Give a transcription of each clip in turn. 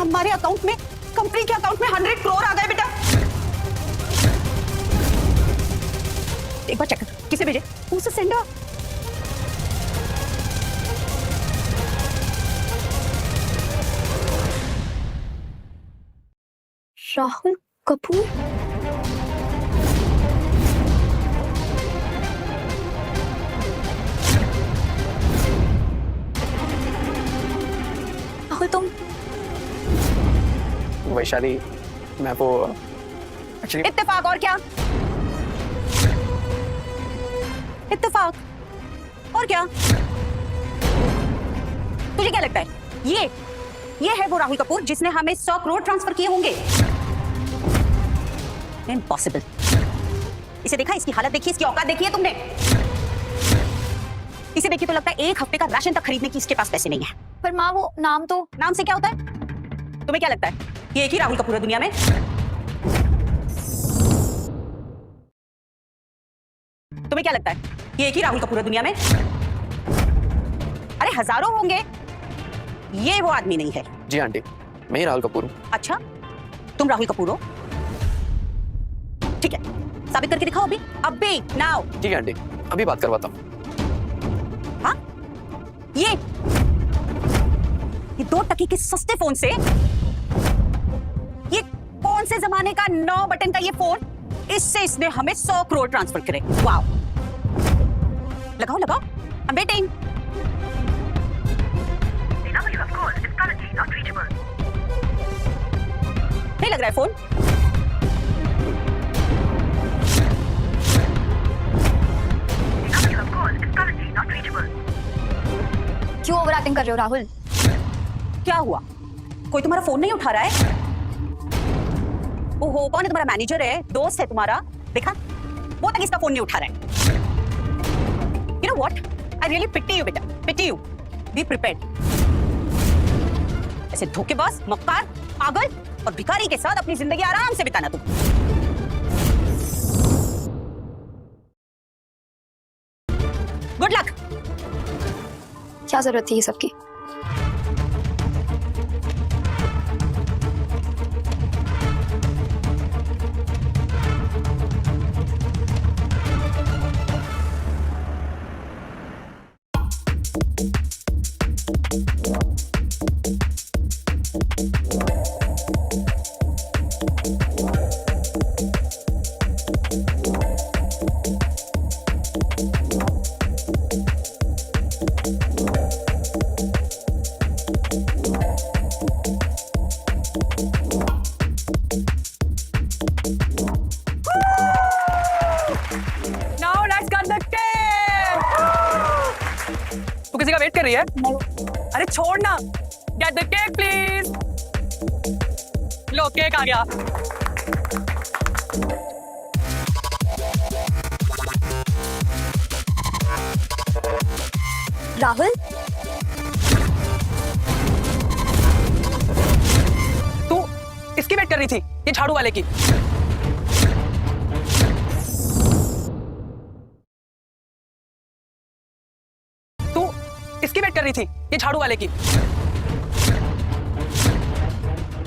तुम्हारे अकाउंट में, कंपनी के अकाउंट में 100 करोड़ आ गए बेटा। एक बार चेक कर, किसे भेजे? उसे सेंडर। राहुल कपूर। राहुल तुम? वैशाली मैं वो एक्चुअली इत्तेफाक और क्या? इत्तेफाक और क्या? तुझे क्या लगता है ये है वो राहुल कपूर जिसने हमें 100 करोड़ ट्रांसफर किए होंगे? इम्पॉसिबल। इसे देखा, इसकी हालत देखी, इसकी औकात देखी है तुमने? इसे देखिए तो लगता है एक हफ्ते का राशन तक खरीदने की इसके पास पैसे नहीं है। पर माँ वो नाम तो। नाम से क्या होता है? तुम्हें क्या लगता है ये एक ही राहुल कपूर है दुनिया में? तुम्हें क्या लगता है ये एक ही राहुल कपूर है दुनिया में? अरे हजारों होंगे, ये वो आदमी नहीं है। जी आंटी, मैं ही राहुल कपूर हूँ। अच्छा, तुम राहुल कपूर हो? ठीक है, साबित करके दिखाओ अभी नाउ। ठीक है आंटी, अभी बात करवाता हूँ। हाँ, ये 2 टके के सस्ते फोन से, ये कौन से जमाने का 9 बटन का ये फोन, इससे इसने हमें 100 करोड़ ट्रांसफर करे। वाओ, लगाओ लगाओ, I'm waiting. नहीं लग रहा है फोन। क्यों ओवर एक्टिंग कर रहे हो राहुल? क्या हुआ, कोई तुम्हारा फोन नहीं उठा रहा है? ओहो, कौन है तुम्हारा? मैनेजर है, दोस्त है तुम्हारा? देखा, वो तक इसका फोन नहीं उठा रहा है। You know what? I really pity you बेटा, pity you. Be prepared. ऐसे धोखेबाज, मक्कार, पागल और भिखारी के साथ अपनी जिंदगी आराम से बिताना तुम। Good luck. क्या जरूरत थी ये सबकी? तू किसी का वेट कर रही है? नहीं। अरे छोड़ ना, गेट द केक प्लीज। लो केक आ गया। राहुल तू इसकी वेट कर रही थी, ये झाड़ू वाले की? इसकी वेट कर रही थी, ये झाड़ू वाले की?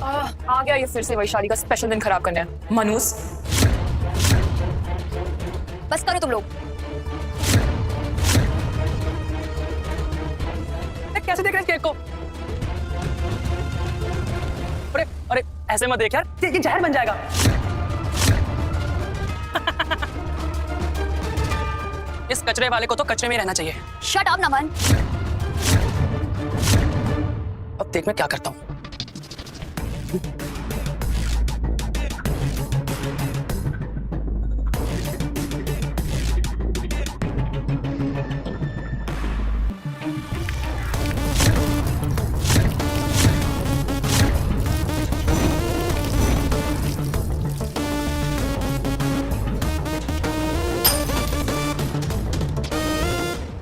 आ गया ये फिर से वैशाली का स्पेशल दिन खराब करने। मनूस, बस करो तुम लोग। कैसे देख रहे हैं केक को? अरे अरे ऐसे मत देख यार, ये जहर बन जाएगा। इस कचरे वाले को तो कचरे में रहना चाहिए। शट अप नमन। अब देख मैं क्या करता हूँ।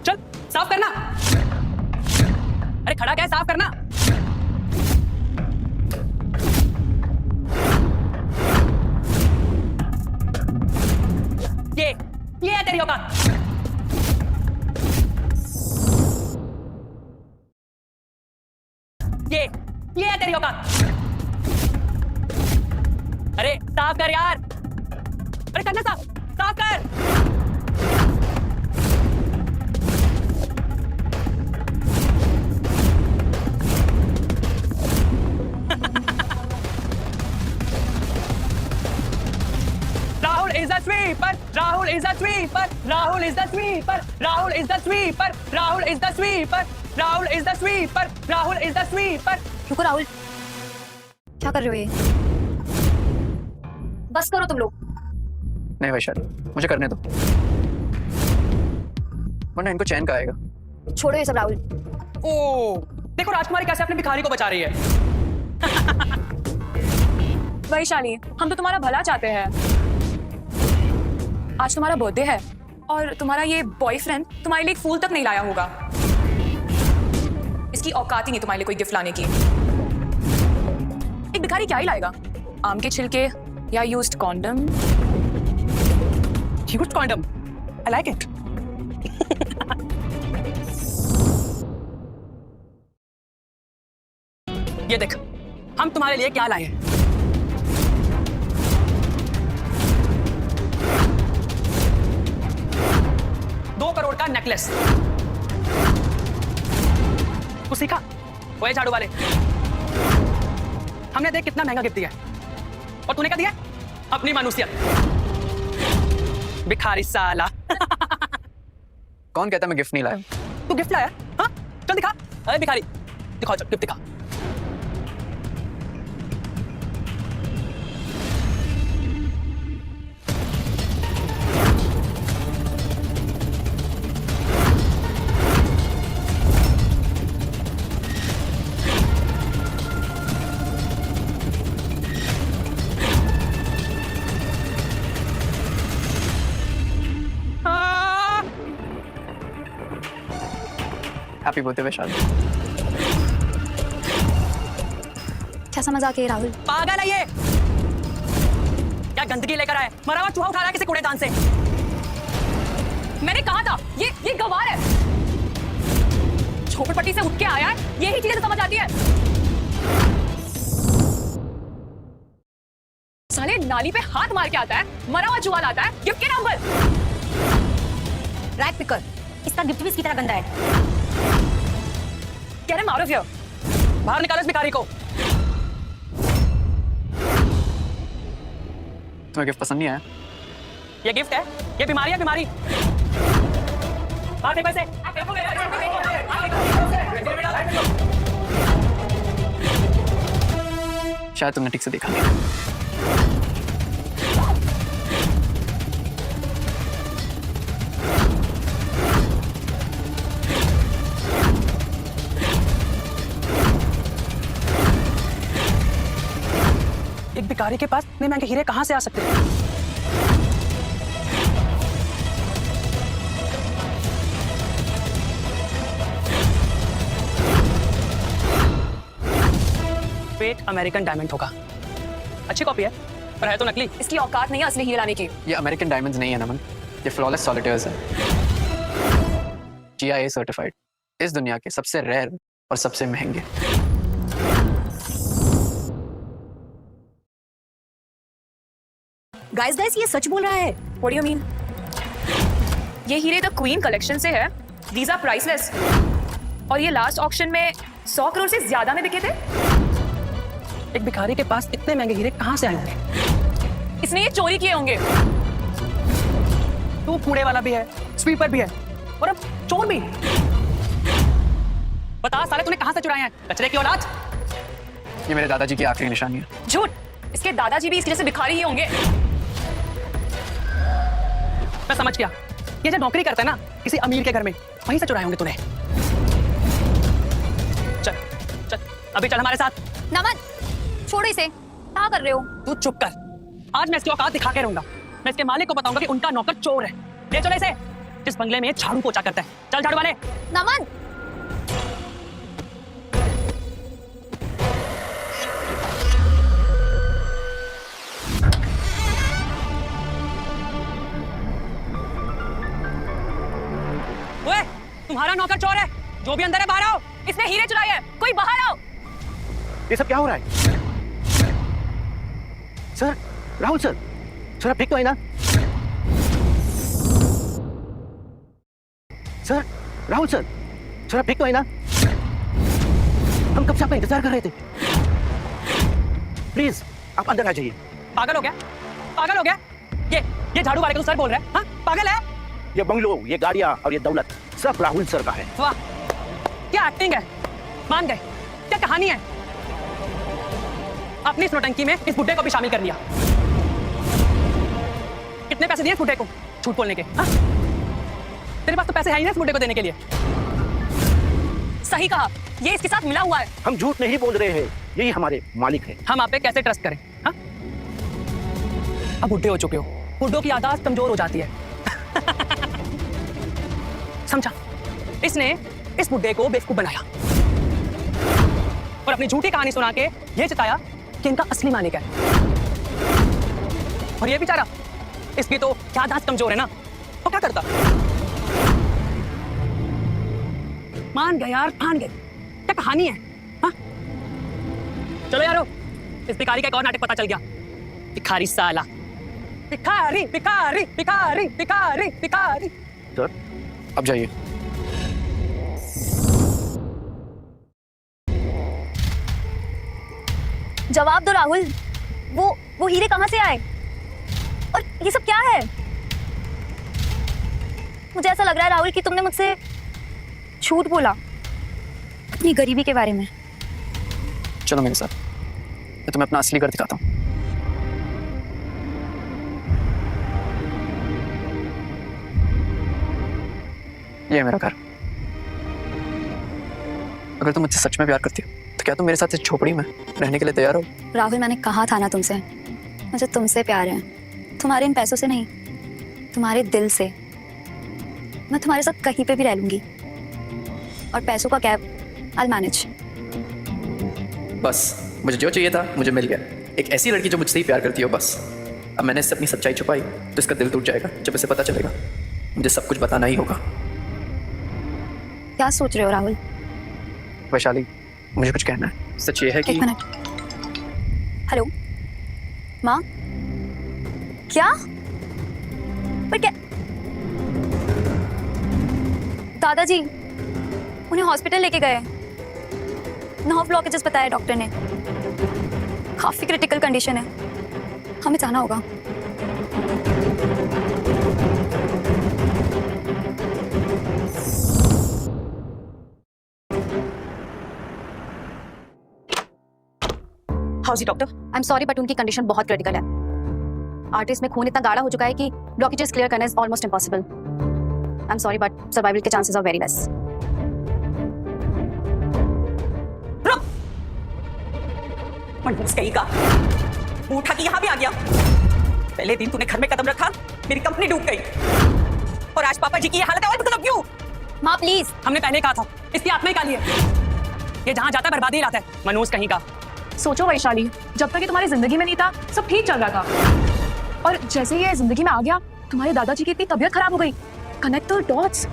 चल साफ करना। अरे खड़ा क्या है, साफ करना। ये है तेरी औकात। ये है तेरी औकात। अरे साफ कर यार, अरे करना साफ, साफ कर। Rahul is the sweeper. Rahul is the sweeper. Rahul is the sweeper. Rahul is the sweeper. Rahul is the sweeper. Rahul is the sweeper. Rahul is the sweeper. रुको राहुल, क्या कर रहे हो ये? बस करो तुम लोग। नहीं वैशाली, मुझे करने दो, वरना इनको चैन का आएगा। छोड़ो ये सब राहुल। ओ, देखो राजकुमारी कैसे अपने भिखारी को बचा रही है। वैशाली, हम तो तुम्हारा भला चाहते हैं। आज तुम्हारा बर्थडे है और तुम्हारा ये बॉयफ्रेंड तुम्हारे लिए एक फूल तक नहीं लाया होगा। इसकी औकात ही नहीं तुम्हारे लिए कोई गिफ्ट लाने की। एक भिखारी क्या ही लाएगा? आम के छिलके या used condom? Used condom. I like it. ये देख, हम तुम्हारे लिए क्या लाए हैं। 2 करोड़ का नेकलेस। तू सीखा? ओए झाड़ू वाले, हमने देख कितना महंगा गिफ्ट दिया है और तूने क्या दिया? अपनी मानुसियत। भिखारी साला। कौन कहता मैं गिफ्ट नहीं लाया? तू गिफ्ट लाया? हाँ, चल दिखा। अरे भिखारी, दिखाओ, चल गिफ्ट दिखा। Happy birthday Vaishali. क्या समझ आ के राहुल? पागल है ये, क्या गंदगी लेकर आए? मरा हुआ चूहा उठा रहा है किसी कूड़ेदान से। मैंने कहा था ये गवार है। झोपड़पट्टी से उठ के आया है, यही चीजें समझ आती है। साले नाली पे हाथ मार के आता है, मरा हुआ चूहा लाता है गिफ्ट के नाम पर। रैक पिकर, इसका गिफ्ट भी इसकी तरह गंदा है। Get him out of here. बाहर निकालो इस भिखारी को। तुम्हें गिफ्ट पसंद नहीं आया? ये गिफ्ट है, ये बीमारी है, बीमारी। बाहर देखो इसे। शायद तुमने ठीक से देखा नहीं। एक भिखारी के पास इतने महंगे हीरे कहां से आ सकते हैं? फेक अमेरिकन डायमंड होगा। अच्छी कॉपी है, पर है तो नकली। इसकी औकात नहीं है असली हीरे लाने की। ये अमेरिकन डायमंड्स नहीं है नमन, ये फ्लॉलेस सॉलिटेयर्स है, GIA सर्टिफाइड, इस दुनिया के सबसे रेयर और सबसे महंगे। गाइस ये सच बोल रहा है। What do you mean? ये हीरे द क्वीन कलेक्शन से है। These are priceless. और ये लास्ट ऑक्शन में 100 करोड़ से ज्यादा में बिके थे। एक भिखारी के पास इतने महंगे हीरे कहां से आएंगे? इसने ये चोरी किए होंगे। तू कूड़े वाला भी है, स्वीपर भी है, और अब चोर भी। बता साले तूने कहां से चुराए हैं? कचरे की औलाद। ये मेरे दादाजी की आखिरी निशानी है। झूठ, इसके दादाजी भी इसके जैसे भिखारी ही होंगे। मैं समझ गया, ये जो नौकरी करता है ना किसी अमीर के घर में, वहीं से चुराए होंगे तूने। चल चल अभी चल हमारे साथ। नमन, छोड़ो इसे। क्या कर रहे हो? तू चुप कर, आज मैं इसकी औकात दिखा के रहूंगा। मैं इसके मालिक को बताऊंगा कि उनका नौकर चोर है। ले चलो इसे, जिस बंगले में झाड़ू पोछा करता है। चल झाड़ू वाले। नमन, ओए, तुम्हारा नौकर चोर है। जो भी अंदर है बाहर आओ। इसने हीरे चुराए हैं, कोई बाहर आओ। ये सब क्या हो रहा है? सर, राहुल सर, सर आप ठीक तो है ना? सर, राहुल सर, सर आप ठीक तो है ना? हम कब से आपका इंतजार कर रहे थे। प्लीज आप अंदर आ जाइए। पागल हो गया? पागल हो गया? ये झाड़ू वाले को सर बोल रहा है? हाँ, पागल है? ये बंगलो, ये गाड़ियां और ये दौलत सब राहुल सर का है। वाह, क्या एक्टिंग है। मान गए, क्या कहानी है। अपनी इस नौटंकी में इस बुड्ढे को भी शामिल कर लिया। कितने पैसे दिए इस बुड्ढे को झूठ बोलने के? हाँ? तेरे पास तो पैसे है ही ना इस बुड्ढे को देने के लिए। सही कहा, ये इसके साथ मिला हुआ है। हम झूठ नहीं बोल रहे हैं, यही हमारे मालिक है। हम आप पे कैसे ट्रस्ट करें? हाँ? अब बुड्ढे हो चुके हो, बुड्ढों की याददाश्त कमजोर हो जाती है। समझा? इसने इस बुड्ढे को बेवकूफ बनाया और अपनी झूठी कहानी सुना के ये जताया कि इनका असली मालिक है। और ये बेचारा, इसकी तो याददाश्त कमजोर है ना, तो क्या करता? मान गए यार, मान गए। क्या कहानी है? हाँ? चलो यारो, इस भिखारी का एक और नाटक पता चल गया। भिखारी साला, भिखारी भिखारी भिखारी भिखारी भिखारी। सर, अब जाइए। जवाब दो राहुल, वो हीरे कहाँ से आए और ये सब क्या है? मुझे ऐसा लग रहा है राहुल कि तुमने मुझसे झूठ बोला अपनी गरीबी के बारे में। चलो मेरे साथ, मैं तुम्हें अपना असली घर दिखाता हूँ। ये है मेरा घर। अगर तुम मुझसे सच में प्यार करती हो तो क्या तुम मेरे साथ इस झोपड़ी में रहने के लिए तैयार हो? राहुल, मैंने कहा था ना तुमसे, मुझे तुमसे प्यार है। तुम्हारे इन पैसों से नहीं, तुम्हारे दिल से। मैं तुम्हारे साथ कहीं पे भी रह लूंगी और पैसों का कैब I'll manage। बस मुझे जो चाहिए था मुझे मिल गया। एक ऐसी लड़की जो मुझसे ही प्यार करती हो बस। अब मैंने इससे अपनी सच्चाई छुपाई तो इसका दिल टूट जाएगा जब इसे पता चलेगा। मुझे सब कुछ बताना ही होगा। क्या सोच रहे हो राहुल? वैशाली, मुझे कुछ कहना है। सच ये है कि एक मिनट। हेलो माँ, क्या? पर क्या? दादाजी उन्हें हॉस्पिटल लेके गए। 9 ब्लॉकेजेस बताया डॉक्टर ने, काफी क्रिटिकल कंडीशन है, हमें जाना होगा। How is doctor? I am sorry but उनकी कंडीशन बहुत क्रिटिकल है। आर्टिस्ट में खून इतना गाढ़ा हो चुका है कि ब्लॉकेजेस क्लियर करना is almost impossible. I am sorry but survival के चांसेस आर वेरी लेस। मनहूस कहीं का उठा कि यहाँ भी आ गया। पहले दिन तूने घर में कदम रखा, मेरी कंपनी डूब गई और आज पापा जी की ये हालत है। और मतलब क्यों? माँ प्लीज। हमने पहले कहा था इसकी आत्मा ही काली है। ये जहां जाता है बर्बादी लाता है। मनोज कहीं का। सोचो वैशाली, जब तक ये तुम्हारी जिंदगी में नहीं था सब ठीक चल रहा था, और जैसे ही ये जिंदगी में आ गया तुम्हारे दादाजी की इतनी तबीयत खराब हो गई। Connect the dots.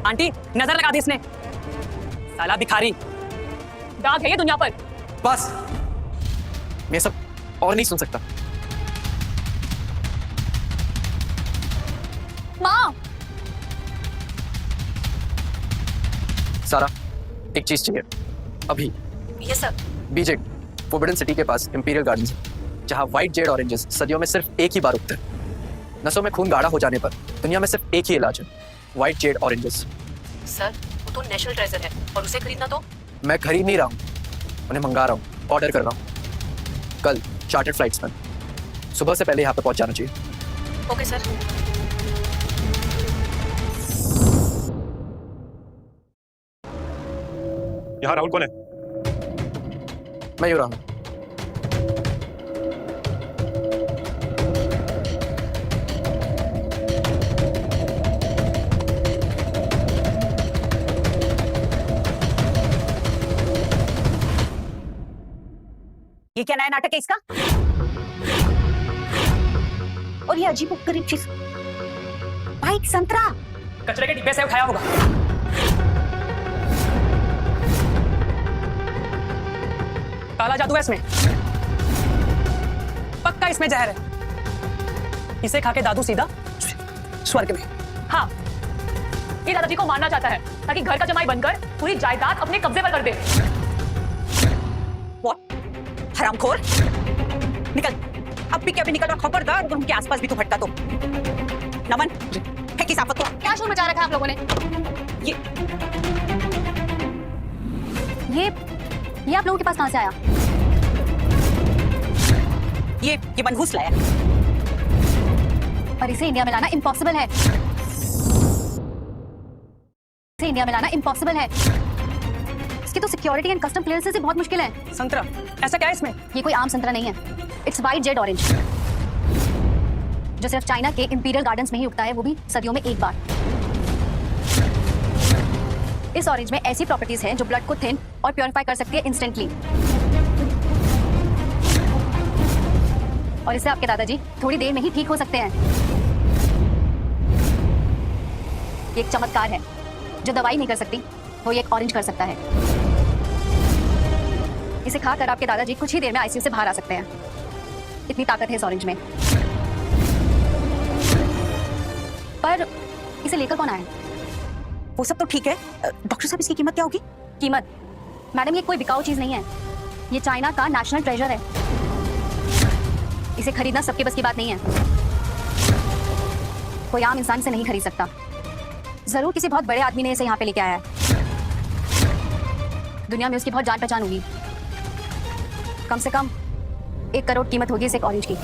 आंटी, नजर लगा दी इसने। साला भिखारी, दाग है ये दुनिया पर। बस, मैं सब और नहीं सुन सकता। माँ, सारा, एक चीज चाहिए अभी। ये सर, बीजेड फोर्बिडन सिटी के पास इंपीरियल गार्डन्स है, जहाँ व्हाइट जेड ऑरेंजेस सदियों में सिर्फ एक ही बार उगते हैं। नसों में खून गाढ़ा हो जाने पर दुनिया में सिर्फ एक ही इलाज है, व्हाइट जेड ऑरेंजेस। सर वो तो नेशनल ट्रेजर है और उसे खरीदना तो। मैं खरीद नहीं रहा हूँ, उन्हें मंगा रहा हूँ, ऑर्डर कर रहा हूँ। कल चार्टर्ड फ्लाइट्स में सुबह से पहले यहाँ पे पहुँच जाना चाहिए। Okay sir. यहाँ राहुल कौन है? मैं यूँ रहा हूँ। ये क्या नया नाटक है इसका? और ये अजीब गरीब चीज, बाइक संतरा कचरे के डिब्बे से उठाया होगा। काला जादू है इसमें। पक्का इसमें जहर है। इसे खा के दादू सीधा स्वर्ग में। हाँ, ये दादाजी को मारना चाहता है ताकि घर का जमाई बनकर पूरी जायदाद अपने कब्जे पर कर दे। What? हरामखोर, निकल अब भी क्या भी निकल, और खबरदार अगर उनके आसपास भी तो भटका तो। नमन, फेंक इस आफत को। क्या शोर मचा रखा है आप लोगों ने? ये आप लोगों के पास कहां से आया? ये मनहूस लाया। और इसे इंडिया में लाना इम्पॉसिबल है। इसे इंडिया में लाना इम्पॉसिबल है। इसकी तो सिक्योरिटी एंड कस्टम क्लियरेंस से बहुत मुश्किल है। संतरा, ऐसा क्या है इसमें? ये कोई आम संतरा नहीं है। इट्स वाइट जेड ऑरेंज, जो सिर्फ चाइना के इंपीरियल गार्डन्स में ही उगता है, वो भी सदियों में एक बार। इस ऑरेंज में ऐसी प्रॉपर्टीज हैं जो ब्लड को थिन और प्योरीफाई कर सकती है इंस्टेंटली। और इससे आपके दादाजी थोड़ी देर में ही ठीक हो सकते हैं। ये एक चमत्कार है, जो दवाई नहीं कर सकती वो ये एक ऑरेंज कर सकता है। इसे खाकर आपके दादाजी कुछ ही देर में आईसीयू से बाहर आ सकते हैं। इतनी ताकत है इस ऑरेंज में। पर इसे लेकर कौन आया? वो सब तो ठीक है, डॉक्टर साहब इसकी कीमत क्या होगी? कीमत? मैडम, ये कोई बिकाऊ चीज नहीं है। ये चाइना का नेशनल ट्रेजर है। इसे खरीदना सबके बस की बात नहीं है। कोई आम इंसान इसे नहीं खरीद सकता। जरूर किसी बहुत बड़े आदमी ने इसे यहाँ पे लेके आया है। दुनिया में उसकी बहुत जान पहचान होगी। कम से कम 1 करोड़ कीमत होगी इस एक ऑरेंज की।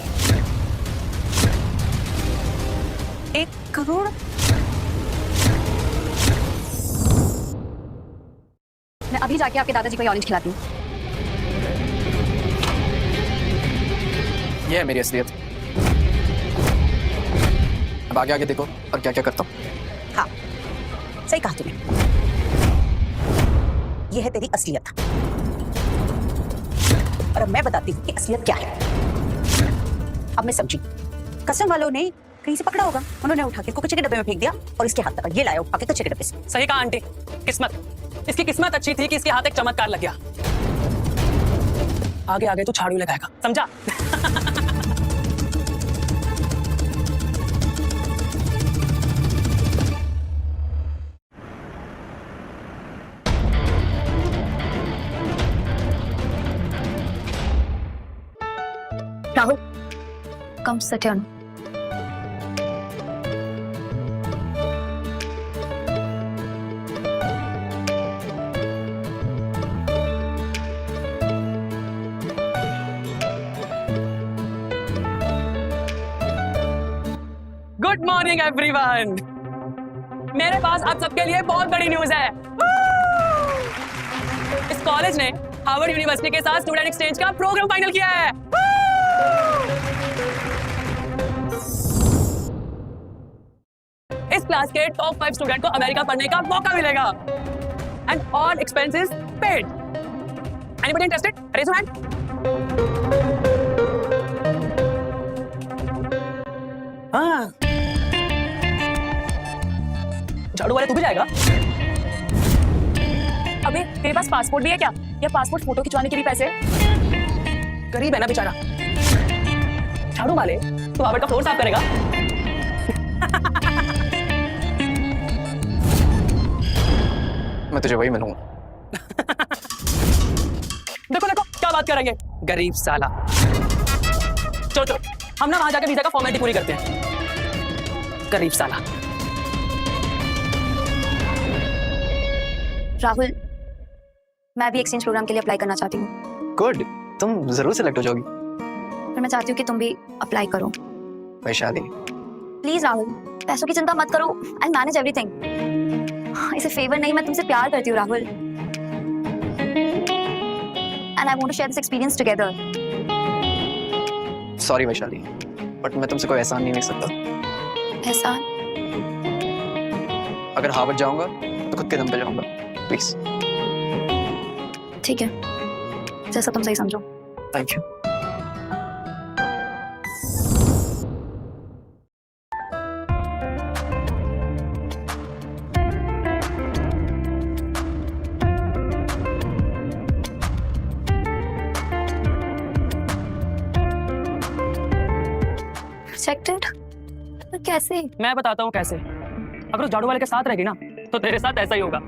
1 करोड़? मैं अभी जाके आपके दादाजी को ये ऑरेंज खिलाती हूँ। ये है मेरी असलियत। अब आगे आगे देखो और क्या क्या करता हूँ। हाँ, सही कहा तूने। ये है तेरी असलियत, और अब मैं बताती हूँ कि असलियत क्या है। अब मैं समझी, कस्टम वालों ने कहीं से पकड़ा होगा, उन्होंने उठा के कच्चे के डब्बे में फेंक दिया और इसके हाथ तक ये लाया उठा के कच्चे के डब्बे से। सही कहा आंटी, किस्मत। इसकी किस्मत अच्छी थी कि इसके हाथ एक चमत्कार लग गया। आगे आगे तो झाड़ू लगाएगा, समझा? Rahul, come sit down. Good morning everyone. मेरे पास आप सबके लिए बहुत बड़ी न्यूज है। इस कॉलेज ने हार्वर्ड यूनिवर्सिटी के साथ स्टूडेंट एक्सचेंज का प्रोग्राम फाइनल किया है। इस क्लास के टॉप 5 स्टूडेंट को अमेरिका पढ़ने का मौका मिलेगा, and all expenses paid. Anybody interested? Raise your hand. हाँ, झाड़ू वाले तू भी जाएगा? अबे, तेरे पास पासपोर्ट भी है क्या? या पासपोर्ट फोटो खिंचवाने के भी पैसे? गरीब है ना बेचारा। झाड़ू वाले, तू हार्वर्ड का फ्लोर साफ करेगा? मैं तुझे वही मिलूंगा। देखो देखो क्या बात करेंगे, गरीब साला। चलो चलो, हम ना वहां जाके वीजा का फॉर्मेलिटी पूरी करते हैं। गरीब साला। राहुल, मैं भी एक्सचेंज प्रोग्राम के लिए अप्लाई करना चाहती हूँ। गुड, तुम जरूर सिलेक्ट हो जाओगी। फिर मैं चाहती हूँ कि तुम भी अप्लाई करो। वैशाली, प्लीज राहुल, पैसों की चिंता मत करो। I manage everything. इसे फेवर नहीं, मैं तुमसे प्यार करती हूँ Rahul, and I want to share this experience together. Sorry Vaishali, but मैं तुमसे कोई एहसान नहीं ले सकता। एहसान? अगर हार्वर्ड जाऊंगा तो खुद के दम पे जाऊंगा, प्लीज। ठीक है, जैसा तुम सही समझो। Thank you. रिजेक्टेड? पर कैसे? मैं बताता हूँ कैसे। अगर उस झाड़ू वाले के साथ रहेगी ना तो तेरे साथ ऐसा ही होगा।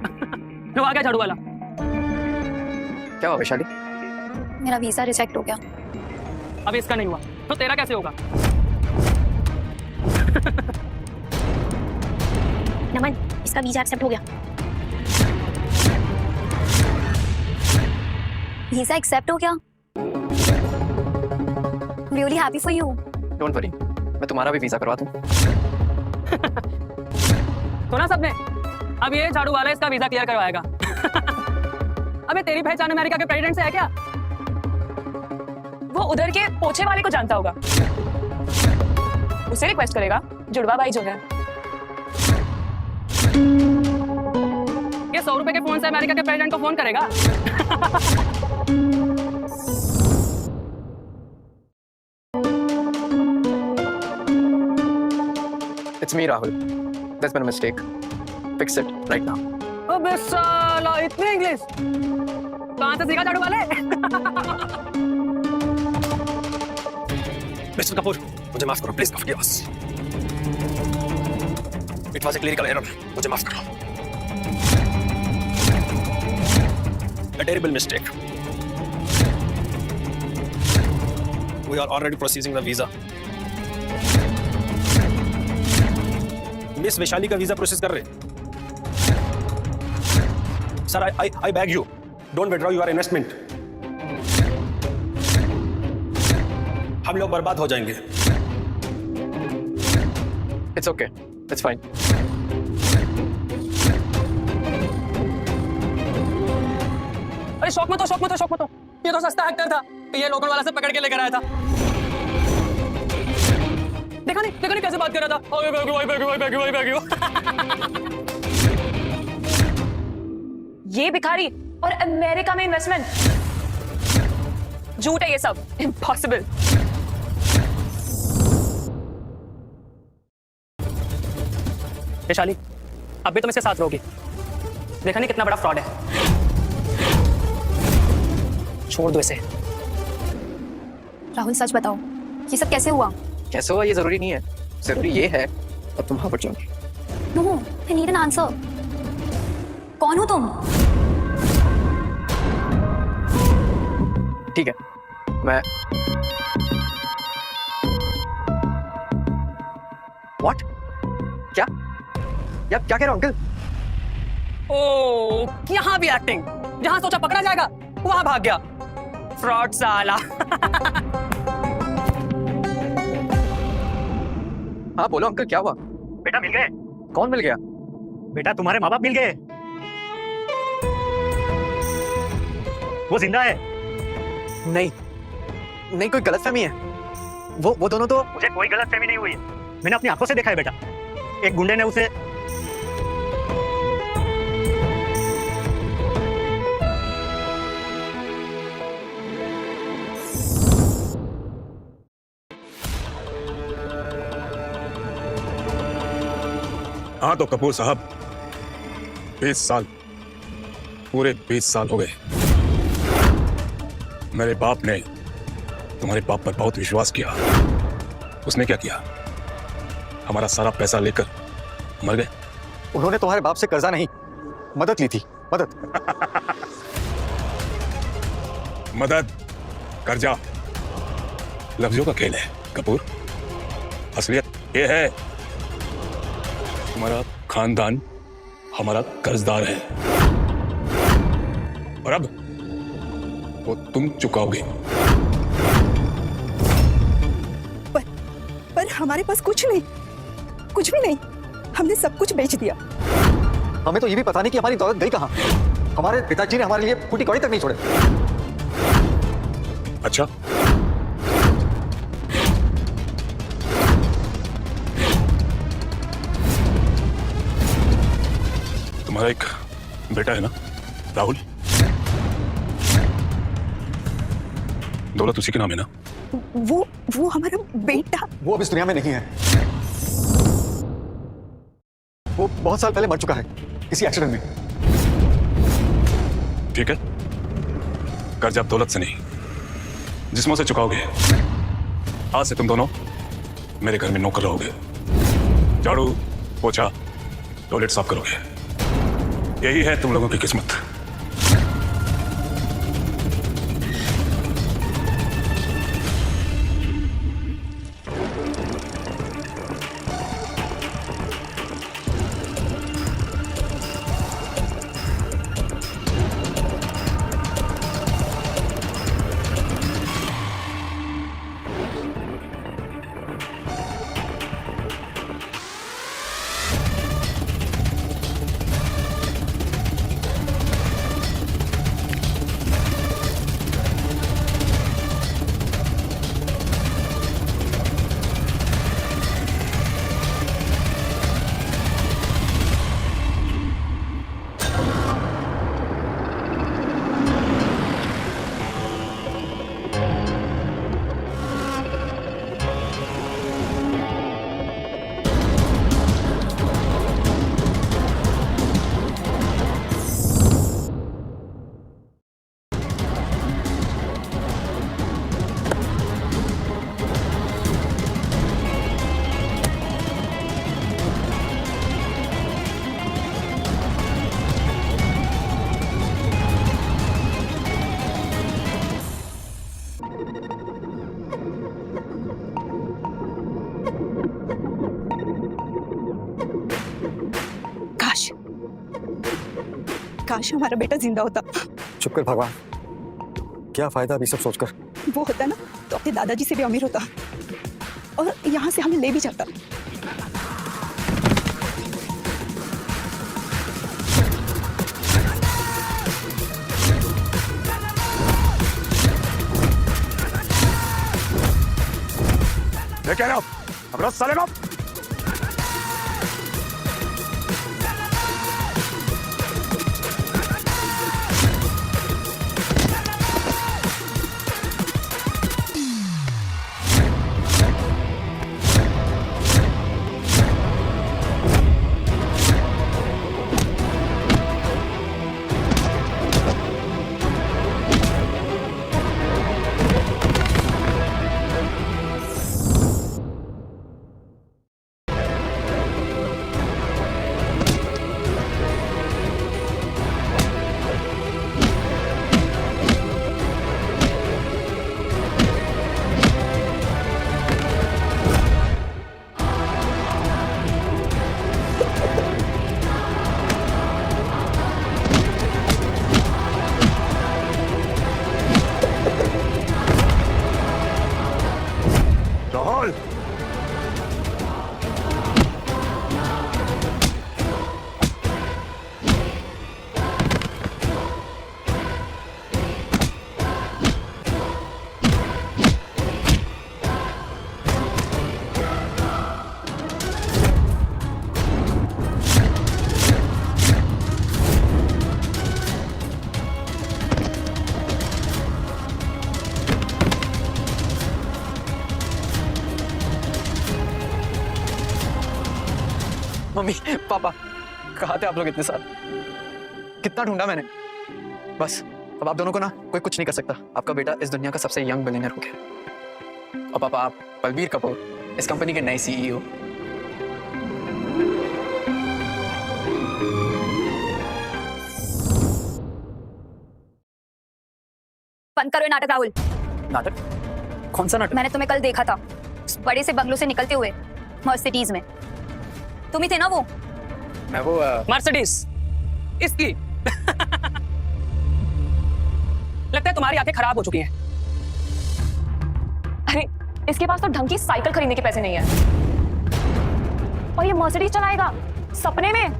जो आ गया झाड़ू वाला। क्या हुआ वैशाली? मेरा वीजा रिजेक्ट हो गया। अब इसका नहीं हुआ तो तेरा कैसे होगा? नमन, इसका वीजा एक्सेप्ट हो गया। वीजा एक्सेप्ट हो गया। Really happy for you. Don't worry, मैं तुम्हारा भी वीजा करवा दूं। सुना सबने? अब ये झाड़ू वाला इसका वीजा क्लियर करवाएगा। अबे तेरी पहचान अमेरिका के प्रेसिडेंट से है क्या? वो उधर के पोछे वाले को जानता होगा, उसे रिक्वेस्ट करेगा। जुड़वा भाई जो है। ये 100 रुपए के फोन से अमेरिका के प्रेसिडेंट को फोन करेगा। It's me, Rahul. That's been a mistake. Fix it right now. अबे साला, इतनी इंग्लिश कहाँ से सीखा झाड़ू वाले? मिस्टर कपूर, मुझे माफ करो, please forgive us. It was a clinical error, मुझे माफ करो। A terrible mistake. We are already processing the visa. Miss Vaishali का वीजा प्रोसेस कर रहे। Sir, I beg you, don't withdraw your investment. हम लोग बर्बाद हो जाएंगे। It's okay. It's fine. अरे शौक मत हो, शौक मत हो, शौक मत हो। ये तो सस्ता एक्टर था, ये लोकल वाला से पकड़ के लेकर आया था। देखा नहीं कैसे बात कर रहा था। ओए बैग यू। ये भिखारी और अमेरिका में इन्वेस्टमेंट, झूठ है ये सब। इम्पॉसिबल। वैशाली, अब भी तुम इसके साथ रहोगी। देखा नहीं कितना बड़ा फ्रॉड है। छोड़ दो इसे। राहुल, सच बताओ, ये सब कैसे हुआ? कैसे हुआ ये जरूरी नहीं है, जरूरी ये है अब तुम वहां पर जाओगी। No, I need an answer. कौन हो तुम? ठीक है, मैं What? क्या कह रहे हो अंकल? ओ, यहाँ भी एक्टिंग। जहां सोचा पकड़ा जाएगा वहां भाग गया। फ्रॉड साला। हाँ बोलो अंकल, क्या हुआ? बेटा मिल गए। कौन मिल गया? बेटा तुम्हारे माँ बाप मिल गए। वो जिंदा है। नहीं कोई गलतफहमी है। वो दोनों तो मुझे कोई गलतफहमी नहीं हुई। मैंने अपनी आंखों से देखा है बेटा। एक गुंडे ने उसे हाँ तो कपूर साहब, 20 साल, पूरे 20 साल हो गए। मेरे बाप ने तुम्हारे बाप पर बहुत विश्वास किया। उसने क्या किया? हमारा सारा पैसा लेकर मर गए। उन्होंने तुम्हारे बाप से कर्जा नहीं, मदद ली थी। मदद मदद, कर्जा, लफ्जों का खेल है कपूर। असलियत ये है, हमारा खानदान हमारा कर्जदार है और अब वो तुम चुकाओगे। पर हमारे पास कुछ नहीं, कुछ भी नहीं। हमने सब कुछ बेच दिया। हमें तो ये भी पता नहीं कि हमारी दौलत गई कहाँ। हमारे पिताजी ने हमारे लिए फूटी कौड़ी तक नहीं छोड़े। अच्छा, तुम्हारा एक बेटा है ना राहुल? दौलत उसी के नाम है ना? वो हमारा बेटा। वो अब इस दुनिया में नहीं है। वो बहुत साल पहले मर चुका है किसी एक्सीडेंट में। ठीक है, कर्ज अब दौलत से नहीं जिस्मों से चुकाओगे। आज से तुम दोनों मेरे घर में नौकर रहोगे, झाड़ू पोछा टॉयलेट साफ करोगे। यही है तुम लोगों की किस्मत। काश काश हमारा बेटा जिंदा होता। चुप कर भगवान, क्या फायदा अभी सब सोचकर। वो होता ना तो अपने दादाजी से भी अमीर होता और यहाँ से हमें ले भी जाता। क्या रहे हो? अब रस साले को राहुल, मम्मी पापा कहाँ थे आप लोग इतने साल? कितना ढूंढा मैंने। बस अब आप दोनों को ना कोई कुछ नहीं कर सकता। आपका बेटा इस दुनिया का सबसे यंग बिलियनर हो गया। और पापा आप बलबीर कपूर इस कंपनी के नए सीईओ। बंद करो ये नाटक राहुल। नाटक? कौन सा नाटक? मैंने तुम्हें कल देखा था उस बड़े से बंगलों से निकलते हुए मर्सिडीज में। तुम ही थे ना वो? मैं वो मर्सिडीज इसकी लगता है तुम्हारी आंखें खराब हो चुकी हैं। अरे इसके पास तो ढंग की साइकिल खरीदने के पैसे नहीं है और ये मर्सिडीज चलाएगा सपने में।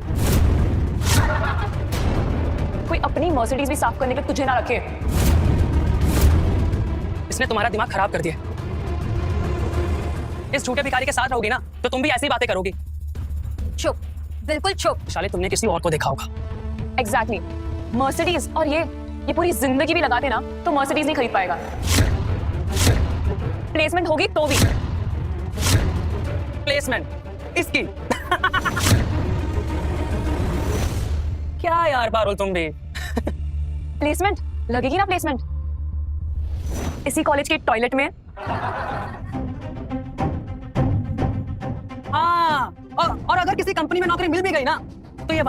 कोई अपनी मर्सिडीज भी साफ करने के तुझे ना रखे। इसने तुम्हारा दिमाग खराब कर दिया। इस झूठे भिखारी के साथ रहोगी ना तो तुम भी ऐसी बातें करोगी। चुप, बिल्कुल चुप। शाले तुमने किसी और को देखा होगा। एग्जैक्टली मर्सिडीज और ये पूरी जिंदगी भी लगाते ना तो मर्सिडीज नहीं खरीद पाएगा। प्लेसमेंट होगी तो भी। प्लेसमेंट इसकी क्या यार पारुल तुम भी। प्लेसमेंट लगेगी ना प्लेसमेंट इसी कॉलेज के टॉयलेट में। और अगर किसी कंपनी में नौकरी मिल भी गई ना तो ये